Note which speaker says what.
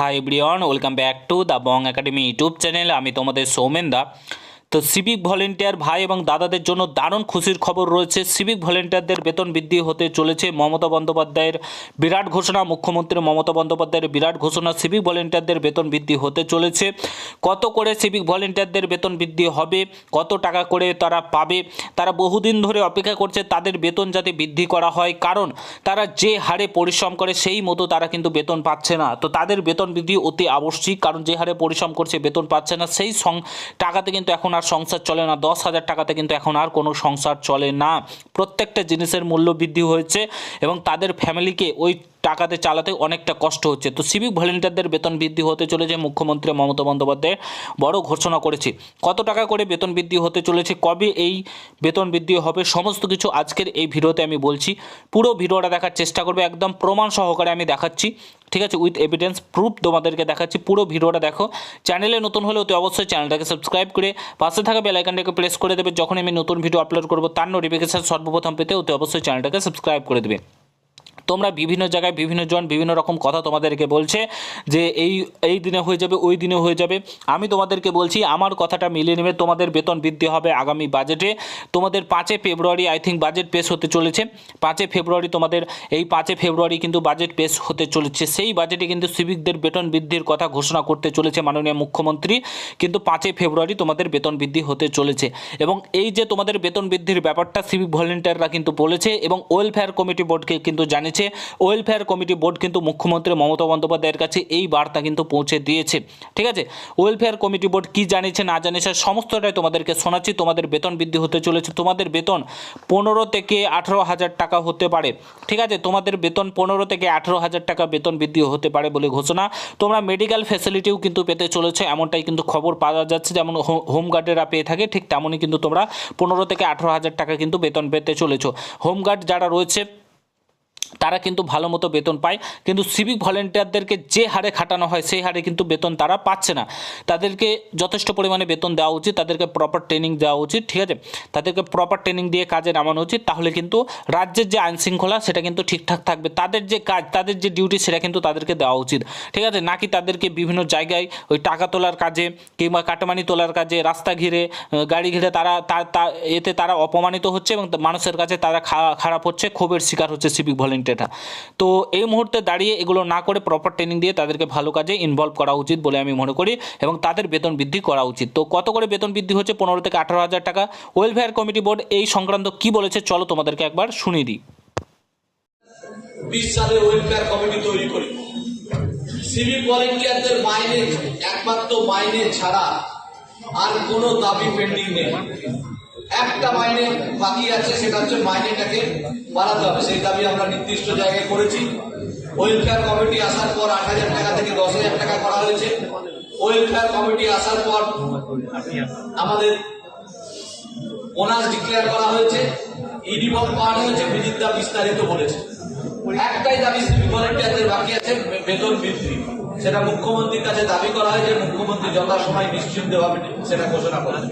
Speaker 1: Hi everyone, welcome back to the Bong academy YouTube channel. আমি তোমাদের সৌমেন দা। তো civic volunteer ভাই এবং দাদাদের জন্য দারুণ খুশির খবর রয়েছে। সিভিক ভলেন্টিয়ারদের বেতন বৃদ্ধি হতে চলেছে। মমতা বন্দ্যোপাধ্যায়ের বিরাট ঘোষণা, মুখ্যমন্ত্রী মমতা বন্দ্যোপাধ্যায়ের বিরাট ঘোষণা, সিভিক ভলেন্টিয়ারদের বেতন বৃদ্ধি হতে চলেছে। কত করে সিভিক ভলেন্টিয়ারদের বেতন বৃদ্ধি হবে, কত টাকা করে তারা পাবে, তারা বহুদিন ধরে অপেক্ষা করছে তাদের বেতন যাতে বৃদ্ধি করা হয়, কারণ তারা যে হারে পরিশ্রম করে সেই মতো তারা কিন্তু বেতন পাচ্ছে না। তো তাদের বেতন বৃদ্ধি অতি আবশ্যিক, কারণ যে হারে পরিশ্রম করছে বেতন পাচ্ছে না, সেই টাকাতে কিন্তু এখন সংসার চলে না। 10,000 টাকাতে কিন্তু এখন আর কোনো সংসার চলে না। প্রত্যেকটা জিনিসের মূল্য বৃদ্ধি হয়েছে এবং তাদের ফ্যামিলিকে ওই টাকাতে চালাতে অনেকটা কষ্ট হচ্ছে। তো সিভিক ভলেন্টিয়ারদের বেতন বৃদ্ধি হতে চলেছে। মুখ্যমন্ত্রী মমতা বন্দ্যোপাধ্যায় বড় ঘোষণা করেছে। কত টাকা করে বেতন বৃদ্ধি হতে চলেছে, কবে এই বেতন বৃদ্ধি হবে, সমস্ত কিছু আজকের এই ভিডিওতে আমি বলছি। পুরো ভিডিওটা দেখার চেষ্টা করবে, একদম প্রমাণ সহকারে আমি দেখাচ্ছি, ঠিক আছে, উইথ এভিডেন্স প্রুফ তোমাদেরকে দেখাচ্ছি। পুরো ভিডিওটা দেখো। চ্যানেলে নতুন হলে অতি অবশ্যই চ্যানেলটাকে সাবস্ক্রাইব করে পাশে থাকা বেল আইকনটাকে প্রেস করে দেবে। যখন আমি নতুন ভিডিও আপলোড করব তার নোটিফিকেশন সর্বপ্রথম পেতে অতি অবশ্যই চ্যানেলটাকে সাবস্ক্রাইব করে দেবে। তোমরা বিভিন্ন জায়গায় বিভিন্ন জন বিভিন্ন রকম কথা তোমাদেরকে বলছে যে এই দিনে হয়ে যাবে, ওই দিনে হয়ে যাবে। আমি তোমাদেরকে বলছি আমার কথাটা মিলিয়ে নেবে। তোমাদের বেতন বৃদ্ধি হবে আগামী বাজেটে। তোমাদের 5 ফেব্রুয়ারি আই থিঙ্ক বাজেট পেশ হতে চলেছে। 5 ফেব্রুয়ারি তোমাদের এই 5 ফেব্রুয়ারি কিন্তু বাজেট পেশ হতে চলেছে। সেই বাজেটে কিন্তু সিভিকদের বেতন বৃদ্ধির কথা ঘোষণা করতে চলেছে মাননীয় মুখ্যমন্ত্রী। কিন্তু 5 ফেব্রুয়ারি তোমাদের বেতন বৃদ্ধি হতে চলেছে এবং এই যে তোমাদের বেতন বৃদ্ধির ব্যাপারটা সিভিক ভলেন্টিয়াররা কিন্তু বলেছে এবং ওয়েলফেয়ার কমিটি বোর্ডকে কিন্তু জানিয়েছে। ওয়েলফেয়ার কমিটি বোর্ড কিন্তু মুখ্যমন্ত্রী মমতা বন্দ্যোপাধ্যায়ের কাছে এই বার্তা কিন্তু পৌঁছে দিয়েছে, ঠিক আছে। ওয়েলফেয়ার কমিটি বোর্ড কি জানিয়েছে না জানিয়েছে সমস্তটাই তোমাদেরকে শোনাচ্ছি। তোমাদের বেতন বৃদ্ধি হতে চলেছে। তোমাদের বেতন 15 থেকে 18,000 টাকা হতে পারে, ঠিক আছে। তোমাদের বেতন 15 থেকে 18,000 টাকা বেতন বৃদ্ধি হতে পারে বলে ঘোষণা। তোমরা মেডিকেল ফ্যাসিলিটিও কিন্তু পেতে চলেছে, এমনটাই কিন্তু খবর পাওয়া যাচ্ছে। যেমন হোমগার্ডেরা পেয়ে থাকে, ঠিক তেমনই কিন্তু তোমরা 15 থেকে 18,000 টাকা কিন্তু বেতন পেতে চলেছ। হোমগার্ড যারা রয়েছে তারা কিন্তু ভালো মতো বেতন পায়, কিন্তু সিভিক ভলেন্টিয়ারদেরকে যে হারে খাটানো হয় সেই হারে কিন্তু বেতন তারা পাচ্ছে না। তাদেরকে যথেষ্ট পরিমাণে বেতন দেওয়া উচিত, তাদেরকে প্রপার ট্রেনিং দেওয়া উচিত, ঠিক আছে। তাদেরকে প্রপার ট্রেনিং দিয়ে কাজে নামানো উচিত, তাহলে কিন্তু রাজ্যের যে আইন শৃঙ্খলা সেটা কিন্তু ঠিকঠাক থাকবে। তাদের যে কাজ, তাদের যে ডিউটি সেটা কিন্তু তাদেরকে দেওয়া উচিত, ঠিক আছে। নাকি তাদেরকে বিভিন্ন জায়গায় ওই টাকা তোলার কাজে কিংবা কাটমানি তোলার কাজে, রাস্তা ঘিরে, গাড়ি ঘিরে তারা এতে তারা অপমানিত হচ্ছে এবং মানুষের কাছে তারা খারাপ হচ্ছে, ক্ষোভের শিকার হচ্ছে সিভিক ভলেন্টিয়ার। তো এই মুহূর্তে দাঁড়িয়ে এগুলো না করে প্রপার ট্রেনিং দিয়ে তাদেরকে ভালো কাজে ইনভলভ করা উচিত বলে আমি মনে করি এবং তাদের বেতন বৃদ্ধি করা উচিত। তো কত করে বেতন বৃদ্ধি হচ্ছে? 15 থেকে 18,000 টাকা। ওয়েলফেয়ার কমিটি বোর্ড এই সংক্রান্ত কি বলেছে চলো তোমাদেরকে একবার শুনিয়ে দিই।
Speaker 2: 20 সালে ওয়েলফেয়ার কমিটি তৈরি করি। সিভিক ভলেন্টিয়ারদের মাইনে, একমাত্র মাইনে ছাড়া আর কোনো দাবি পেন্ডিং নেই। একটা মাইনে বাকি আছে, সেটা হচ্ছে মাইনেটাকে বাড়াতে হবে। সেই দাবি আমরা নির্দিষ্ট জায়গায় করেছি। ওয়েলফেয়ার কমিটি আসার পর 8,000 টাকা থেকে 10,000 টাকা করা হয়েছে। ওয়েলফেয়ার কমিটি আসার পর আমাদের বোনাস ডিক্লেয়ার করা হয়েছে, ইউনিফর্ম পাওয়া হয়েছে, বিজিতা বিস্তারিত বলেছে। একটাই দাবি সিভিক ভলেন্টিয়ারদের বাকি আছে, বেতন বৃদ্ধি। সেটা মুখ্যমন্ত্রীর কাছে দাবি করা হয়েছে, মুখ্যমন্ত্রী যথাসময় নিশ্চিন্তভাবে সেটা ঘোষণা করেছে।